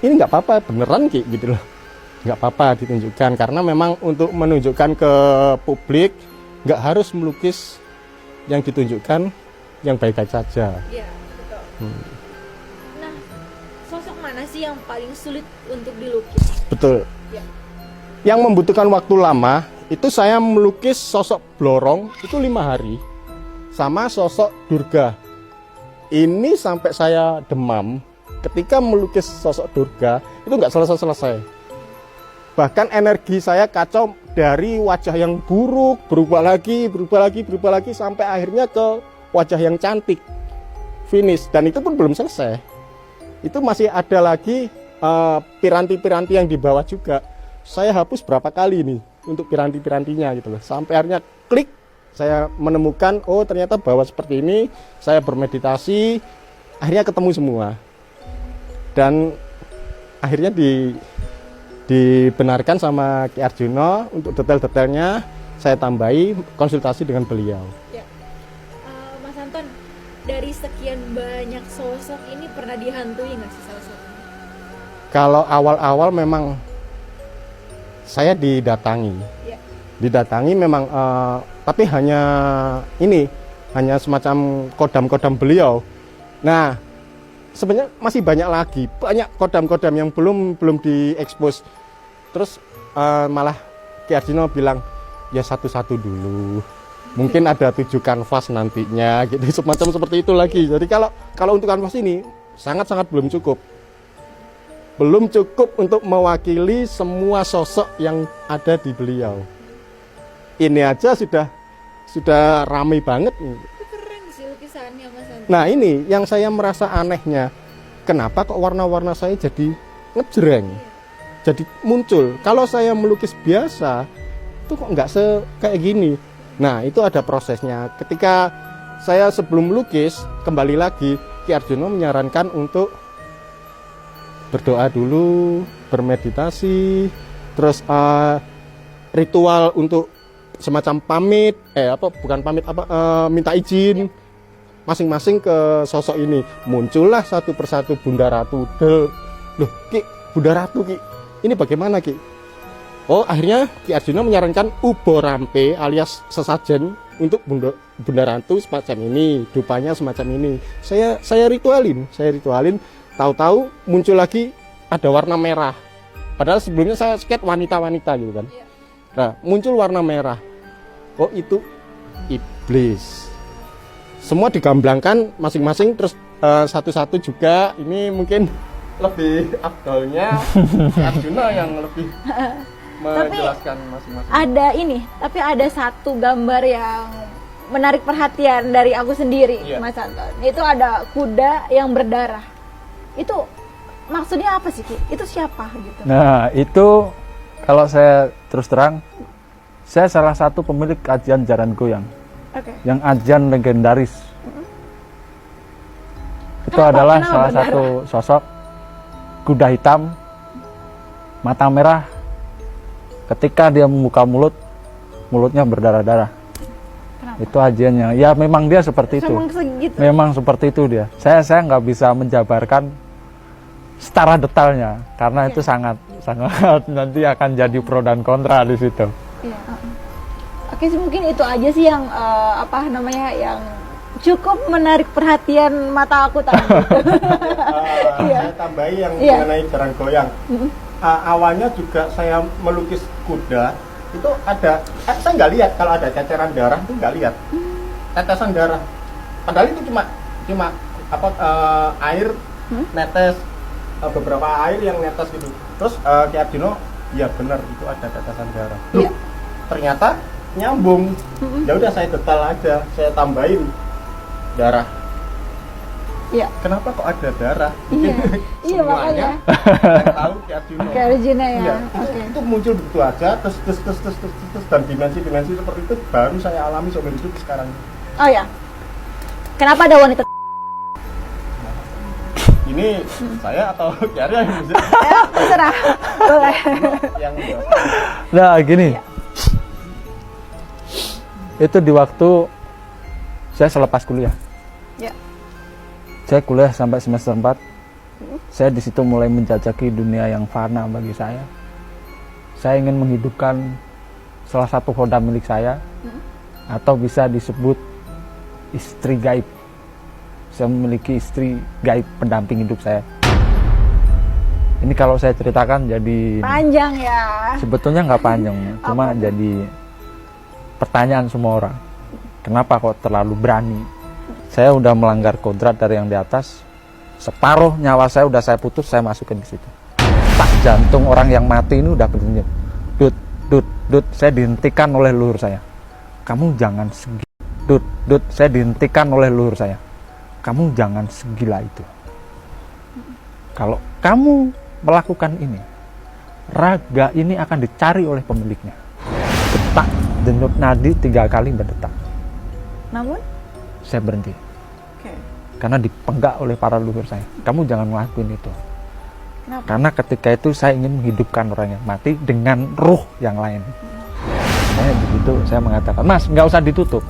ini nggak apa-apa, beneran, Ki, gitu loh. Nggak apa-apa ditunjukkan karena memang untuk menunjukkan ke publik nggak harus melukis yang ditunjukkan yang baik-baik saja. Iya, betul. Nah, sosok mana sih yang paling sulit untuk dilukis? Betul. Ya. Yang membutuhkan waktu lama itu saya melukis sosok Blorong itu 5 hari sama sosok Durga. Ini sampai saya demam ketika melukis sosok Durga itu nggak selesai-selesai. Bahkan energi saya kacau dari wajah yang buruk berubah lagi sampai akhirnya ke wajah yang cantik, finish. Dan itu pun belum selesai. Itu masih ada lagi piranti-piranti yang di bawah juga. Saya hapus berapa kali nih untuk piranti-pirantinya gitu loh. Sampai akhirnya klik, saya menemukan oh ternyata bawah seperti ini. Saya bermeditasi, akhirnya ketemu semua. Dan akhirnya dibenarkan sama Ki Arjuna untuk detail-detailnya saya tambahi konsultasi dengan beliau. Ya. Mas Anton, dari sekian banyak sosok ini pernah dihantui nggak sih salah satunya? Kalau awal-awal memang saya didatangi, didatangi memang, tapi hanya semacam kodam-kodam beliau. Nah, sebenarnya masih banyak lagi, banyak kodam-kodam yang belum diekspos. Terus malah Ki Arjuna bilang ya satu-satu dulu, mungkin ada 7 kanvas nantinya gitu, semacam seperti itu lagi. Jadi kalau untuk kanvas ini sangat-sangat belum cukup untuk mewakili semua sosok yang ada di beliau. Ini aja sudah ramai banget. Keren sih lukisannya, Mas Anton. Nah, ini yang saya merasa anehnya, kenapa kok warna-warna saya jadi ngejreng, jadi muncul. Kalau saya melukis biasa itu kok nggak kayak gini. Nah, itu ada prosesnya. Ketika saya sebelum melukis, kembali lagi Ki Arjuna menyarankan untuk berdoa dulu, bermeditasi, terus ritual untuk semacam pamit, minta izin masing-masing ke sosok ini. Muncullah satu persatu Bunda Ratu. Loh, Ki, Bunda Ratu, Ki, ini bagaimana, Ki? Oh, akhirnya Ki Arjuna menyarankan ubo rampe alias sesajen untuk Bunda Ratu semacam ini, dupanya semacam ini. Saya ritualin, tahu-tahu muncul lagi ada warna merah. Padahal sebelumnya saya sketch wanita-wanita gitu kan. Nah, muncul warna merah. Oh, itu iblis. Semua digamblangkan masing-masing, terus satu-satu juga. Ini mungkin lebih afdolnya Arjuna yang lebih menjelaskan masing-masing. Tapi ada satu gambar yang menarik perhatian dari aku sendiri, Mas Anton. Itu ada kuda yang berdarah. Itu maksudnya apa sih, Ki? Itu siapa gitu? Nah, itu kalau saya terus terang, saya salah satu pemilik ajian Jaran Goyang. Yang ajian legendaris. Itu adalah salah satu sosok kuda hitam, mata merah. Ketika dia membuka mulutnya berdarah-darah. Itu ajiannya. Ya memang dia seperti itu. Memang seperti itu dia. Saya nggak bisa menjabarkan secara detailnya karena itu sangat nanti akan jadi pro dan kontra di situ. Oke, mungkin itu aja sih yang yang cukup menarik perhatian mata aku tadi. Saya tambahi yang mengenai Jaran Goyang. Awalnya juga saya melukis kuda itu ada, saya nggak lihat kalau ada ceceran darah, itu nggak lihat tetesan darah. Padahal itu cuma air netes, beberapa air yang netes gitu. Terus Ki Arjuna, ya benar itu ada tetesan darah. Loh, ternyata nyambung. Ya udah saya detail aja, saya tambahin darah. Iya. kenapa kok ada darah? Iya. Iya, Semuanya makanya. saya tahu Ki Arjuna. Kayak Arjuna ya. Iya, Oke. itu muncul begitu aja, terus dan dimensi-dimensi seperti itu baru saya alami seumur hidup sekarang. Oh ya. Kenapa ada wanita? Ini saya atau Ki Arya yang bisa Ya, terserah. Boleh. yang menjawab. Nah gini, itu di waktu saya selepas kuliah. Ya. Saya kuliah sampai semester 4. Saya di situ mulai menjajaki dunia yang fana bagi saya. Saya ingin menghidupkan salah satu hoda milik saya, atau bisa disebut istri gaib. Saya memiliki istri gaib pendamping hidup saya. Ini kalau saya ceritakan jadi Panjang ya. sebetulnya nggak panjang, cuma jadi pertanyaan semua orang. Kenapa kok terlalu berani? Saya udah melanggar kodrat dari yang di atas. Separuh nyawa saya udah saya putus, saya masukin ke situ. Tak jantung orang yang mati ini udah berdenyut. Dut, saya dihentikan oleh leluhur saya. Kamu jangan segila. Dut, saya dihentikan oleh leluhur saya. Kamu jangan segila itu. Kalau kamu melakukan ini, raga ini akan dicari oleh pemiliknya. Detak, denyut nadi 3 kali berdetak. Namun? Saya berhenti. Oke. Karena dipenggak oleh para leluhur saya. Kamu jangan ngelakuin itu. Kenapa? Karena ketika itu saya ingin menghidupkan orang yang mati dengan ruh yang lain. Saya begitu, saya mengatakan, Mas, nggak usah ditutup.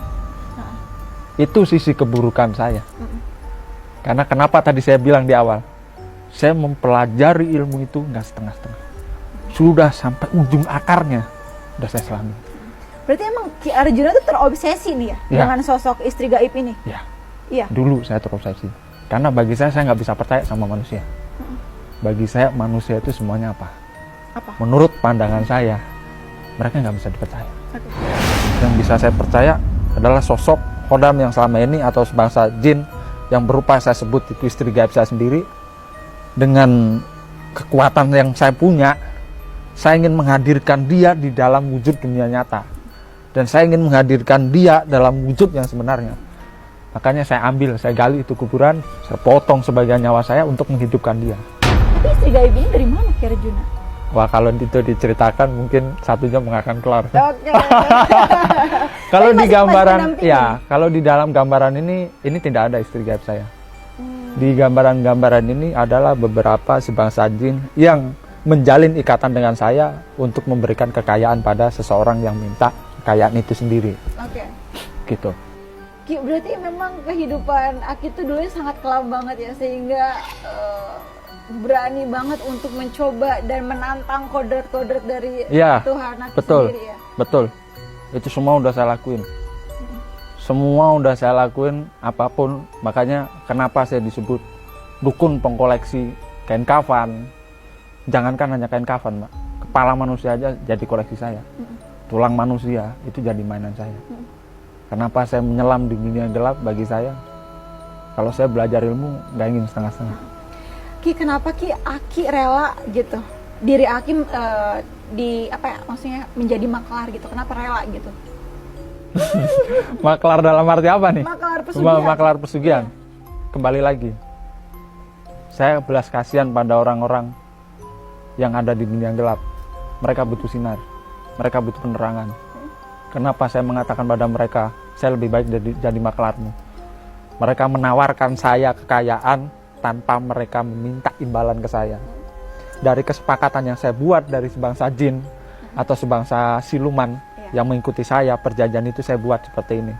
Itu sisi keburukan saya. Karena kenapa tadi saya bilang di awal, saya mempelajari ilmu itu nggak setengah-setengah. Sudah sampai ujung akarnya, udah saya selami. Berarti emang Ki Arjuna itu terobsesi nih ya, Ya. dengan sosok istri gaib ini? Ya, Iya. dulu saya terobsesi. Karena bagi saya nggak bisa percaya sama manusia. Bagi saya manusia itu semuanya apa? Apa? Menurut pandangan saya, mereka nggak bisa dipercaya. Oke. Yang bisa saya percaya adalah sosok Khodam yang selama ini atau sebangsa jin yang berupa saya sebut itu istri gaib saya sendiri. Dengan kekuatan yang saya punya, saya ingin menghadirkan dia di dalam wujud dunia nyata. Dan saya ingin menghadirkan dia dalam wujud yang sebenarnya. Makanya saya ambil, saya gali itu kuburan, saya potong sebagian nyawa saya untuk menghidupkan dia. Tapi istri gaib ini dari mana Ki Arjuna? Wah, kalau itu diceritakan mungkin 1 jam nggak akan kelar. Oke. Kalau Tapi di masih gambaran, pendamping ya, kalau di dalam gambaran ini tidak ada istri gaib saya. Di gambaran-gambaran ini adalah beberapa sebangsa jin yang menjalin ikatan dengan saya untuk memberikan kekayaan pada seseorang yang minta kekayaan itu sendiri. Oke. Gitu. Ki, berarti memang kehidupan Aki itu dulunya sangat kelam banget ya, sehingga berani banget untuk mencoba dan menantang kodrat-kodrat dari Iya, Tuhan Aki betul. sendiri ya. Betul. Itu semua udah saya lakuin. Semua udah saya lakuin, apapun. Makanya kenapa saya disebut dukun pengkoleksi kain kafan. Jangankan hanya kain kafan, Mbak. Kepala manusia aja jadi koleksi saya. Tulang manusia itu jadi mainan saya. Kenapa saya menyelam di dunia gelap bagi saya? Kalau saya belajar ilmu, nggak ingin setengah-setengah. Ki, kenapa Ki Aki rela gitu? Diri Aki maksudnya menjadi maklar gitu. Kenapa rela gitu? Maklar dalam arti apa nih? Maklar pesugihan. Maklar pesugihan. Kembali lagi. Saya belas kasihan pada orang-orang yang ada di dunia gelap. Mereka butuh sinar. Mereka butuh penerangan. Kenapa saya mengatakan pada mereka, saya lebih baik jadi maklarmu. Mereka menawarkan saya kekayaan tanpa mereka meminta imbalan ke saya. Dari kesepakatan yang saya buat dari sebangsa jin atau sebangsa siluman yang mengikuti saya, perjanjian itu saya buat seperti ini.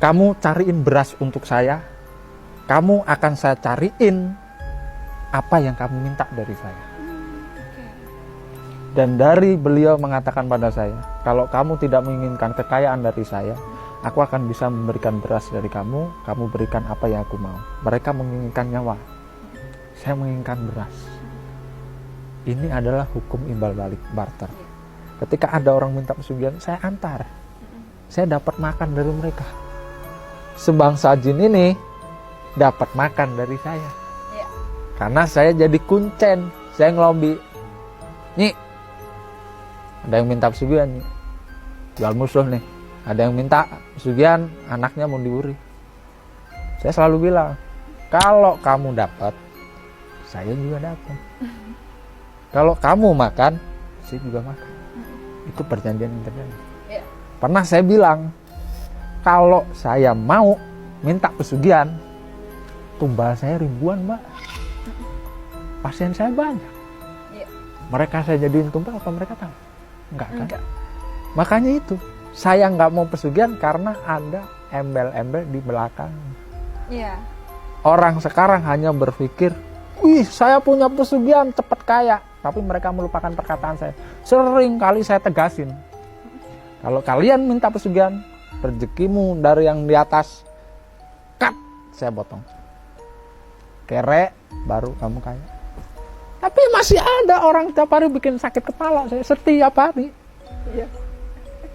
Kamu cariin beras untuk saya, kamu akan saya cariin apa yang kamu minta dari saya. Dan dari beliau mengatakan pada saya, kalau kamu tidak menginginkan kekayaan dari saya, aku akan bisa memberikan beras dari kamu, kamu berikan apa yang aku mau. Mereka menginginkan nyawa, saya menginginkan beras. Ini adalah hukum imbal balik, barter. Ketika ada orang minta pesugihan, saya antar. Saya dapat makan dari mereka. Sebangsa jin ini dapat makan dari saya. Ya. Karena saya jadi kuncen, saya ngelobi. Nih, ada yang minta pesugihan nih. Jual musuh nih. Ada yang minta pesugihan, anaknya mau diuri. Saya selalu bilang, kalau kamu dapat, saya juga dapat. Kalau kamu makan, saya juga makan. Itu perjanjian yang terjadi. Iya. Pernah saya bilang, kalau saya mau minta pesugihan, tumbal saya ribuan, Mbak. Pasien saya banyak. Iya. Mereka saya jadiin tumbal, apa mereka tahu? Enggak kan? Enggak. Makanya itu, saya nggak mau pesugihan karena ada embel-embel di belakang. Iya. Orang sekarang hanya berpikir, wih saya punya pesugihan cepet kaya. Tapi mereka melupakan perkataan saya. Sering kali saya tegasin. Kalau kalian minta pesugihan, rezekimu dari yang di atas, cut, saya potong. Kere, baru kamu kaya. Tapi masih ada orang tiap hari bikin sakit kepala saya setiap hari. Iya.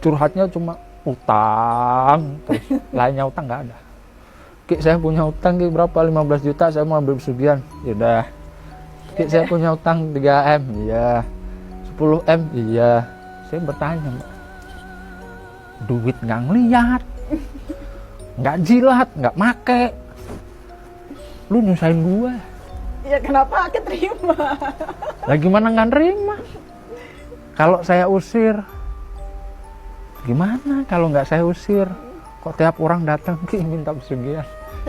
Curhatnya cuma utang, terus lainnya utang nggak ada. Ki, saya punya utang Ki berapa? 15 juta, saya mau ambil pesugihan. Yaudah. Ki, saya punya utang 3M, iya. 10M, iya. Saya bertanya, Mbak, duit nggak ngeliat, nggak jilat, nggak make, lu nyusahin gue. Ya kenapa aku terima? Lah gimana nggak nerima? Kalau saya usir, gimana kalau nggak saya usir? Kok tiap orang datang Ki minta pesugihan?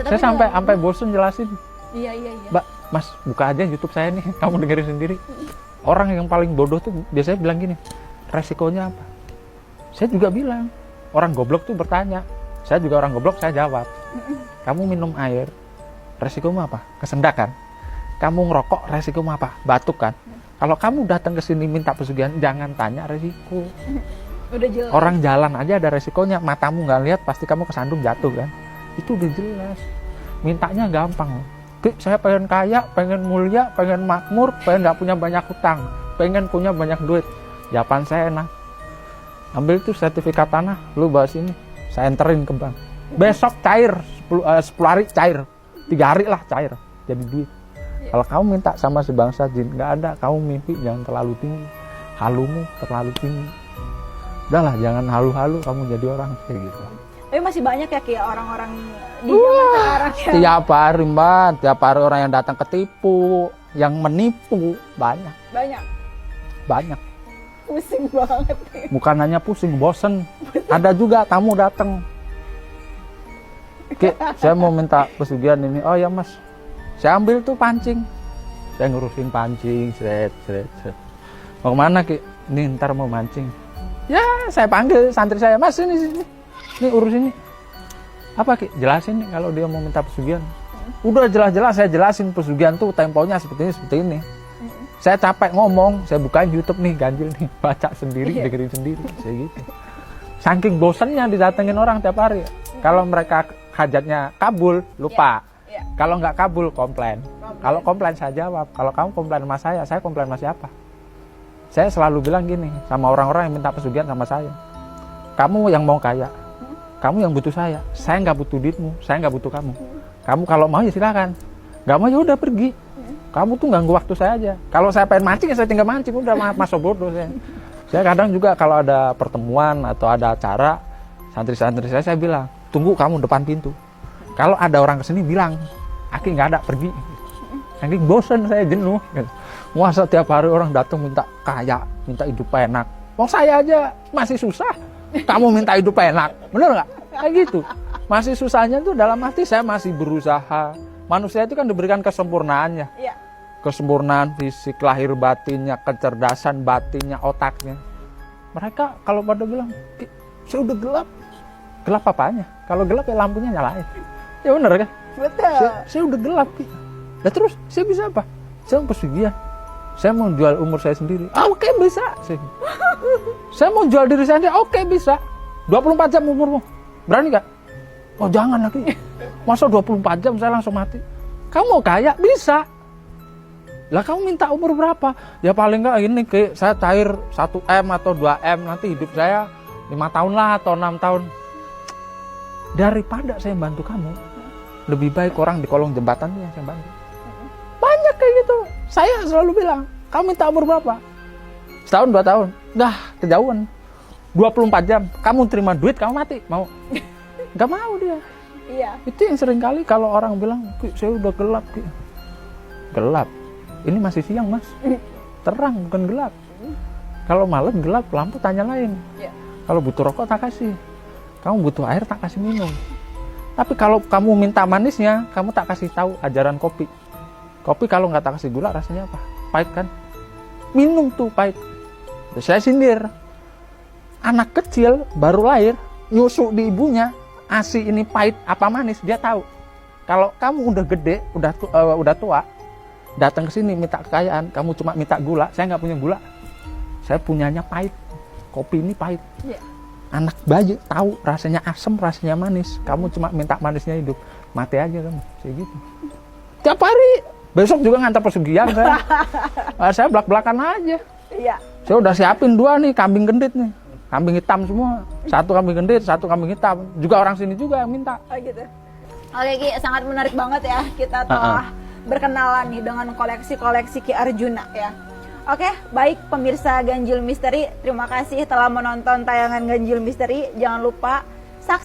Saya sampai bosen jelasin. Iya. Mbak, Mas, buka aja YouTube saya nih, kamu dengerin sendiri. Orang yang paling bodoh tuh biasanya bilang gini, resikonya apa? Saya juga bilang, orang goblok tuh bertanya. Saya juga orang goblok, saya jawab. Kamu minum air, resikomu apa? Kesendak kan? Kamu ngerokok, resikomu apa? Batuk kan? Kalau kamu datang ke sini minta pesugihan, jangan tanya resiko. Udah jelas. Orang jalan aja ada resikonya, matamu nggak lihat, pasti kamu kesandung jatuh kan? Itu udah jelas. Mintanya gampang. Ki, saya pengen kaya, pengen mulia, pengen makmur, pengen nggak punya banyak hutang, pengen punya banyak duit. Jawaban saya enak. Ambil itu sertifikat tanah, lu bawa sini, saya enterin ke bank. Besok cair, 10 hari cair, 3 hari lah cair, jadi duit. Kalau kamu minta sama si bangsa jin, nggak ada, kamu mimpi jangan terlalu tinggi, halumu terlalu tinggi. Udahlah, jangan halu-halu, kamu jadi orang kayak gitu. Tapi masih banyak ya kayak orang-orang di zaman sekarang ya. Tiap hari Mbak, tiap hari orang yang datang ketipu, yang menipu, banyak. Banyak. Pusing banget. Bukan hanya pusing, bosen. Ada juga tamu datang. Ki, saya mau minta pesugihan ini. Oh ya Mas, saya ambil tuh pancing. Saya ngurusin pancing, seret. Mau kemana Ki? Ini ntar mau mancing. Ya, saya panggil santri saya, Mas ini urus ini. Apa Ki? Jelasin nih kalau dia mau minta pesugihan. Udah jelas-jelas saya jelasin pesugihan tuh temponya seperti ini. Saya capek ngomong, saya bukain YouTube nih, ganjil nih, baca sendiri, dengerin sendiri, saya gitu. Saking bosannya didatengin orang tiap hari. Kalau mereka hajatnya kabul, lupa. Kalau nggak kabul, komplain. Kalau komplain saya jawab. Kalau kamu komplain sama saya komplain sama siapa? Saya selalu bilang gini sama orang-orang yang minta pesugihan sama saya. Kamu yang mau kaya, kamu yang butuh saya nggak butuh duitmu, saya nggak butuh kamu. Kamu kalau mau ya silakan, nggak mau ya udah pergi. Kamu tuh ganggu waktu saya aja. Kalau saya pengen mancing ya saya tinggal mancing, udah masuk bodoh saya. Saya kadang juga kalau ada pertemuan atau ada acara, santri-santri saya bilang, tunggu kamu depan pintu. Kalau ada orang kesini bilang, Aki nggak ada, pergi. Saking bosen saya, jenuh. Masa tiap hari orang datang minta kaya, minta hidup enak. Wong saya aja masih susah, kamu minta hidup enak, bener nggak? Kayak gitu. Masih susahnya tuh dalam hati saya masih berusaha. Manusia itu kan diberikan kesempurnaannya. Iya. Kesempurnaan fisik, lahir batinnya, kecerdasan batinnya, otaknya. Mereka kalau pada bilang, saya udah gelap. Gelap apanya? Kalau gelap ya lampunya nyalain. Ya bener kan? Betul. Saya udah gelap. Nah terus saya bisa apa? Saya mau pesugihan. Saya mau jual umur saya sendiri. Oke, bisa. Saya mau jual diri saya sendiri. Oke, bisa. 24 jam umurmu. Berani gak? Oh jangan lagi. Masa 24 jam saya langsung mati? Kamu mau kaya? Bisa. Lah kamu minta umur berapa? Ya paling enggak ini kayak saya cair 1M atau 2M, nanti hidup saya 5 tahun lah atau 6 tahun. Daripada saya bantu kamu, lebih baik orang di kolong jembatan yang saya bantu. Banyak kayak gitu. Saya selalu bilang, kamu minta umur berapa? Setahun 2 tahun. Dah kejauhan. 24 jam. Kamu terima duit, kamu mati. Mau? Gak mau dia. Iya. Itu yang sering kali kalau orang bilang, "Ki, saya udah gelap, Ki." Gelap. Ini masih siang, Mas. Terang, bukan gelap. Kalau malam gelap, lampu tanya lain. Iya. Kalau butuh rokok tak kasih. Kamu butuh air tak kasih minum. Tapi kalau kamu minta manisnya, kamu tak kasih tahu ajaran kopi. Kopi kalau nggak tak kasih gula rasanya apa? Pahit kan? Minum tuh pahit. Saya sindir. Anak kecil baru lahir, nyusu di ibunya, ASI ini pahit apa manis, dia tahu. Kalau kamu udah gede, udah tua, datang ke sini minta kekayaan, kamu cuma minta gula, saya nggak punya gula. Saya punyanya pahit. Kopi ini pahit. Iya. Anak bayi tahu rasanya asam, rasanya manis. Kamu cuma minta manisnya hidup. Mati aja kamu. Kayak gitu. Tiap hari. Besok juga ngantar pesugihan saya. Saya belak-belakan aja. Iya. Saya udah siapin 2 nih kambing gendit nih. Kambing hitam semua. 1 kambing gendit, 1 kambing hitam. Juga orang sini juga yang minta. Oh gitu. Oke Ki, sangat menarik banget ya kita telah berkenalan nih dengan koleksi-koleksi Ki Arjuna ya. Oke, baik pemirsa Ganjil Misteri, terima kasih telah menonton tayangan Ganjil Misteri. Jangan lupa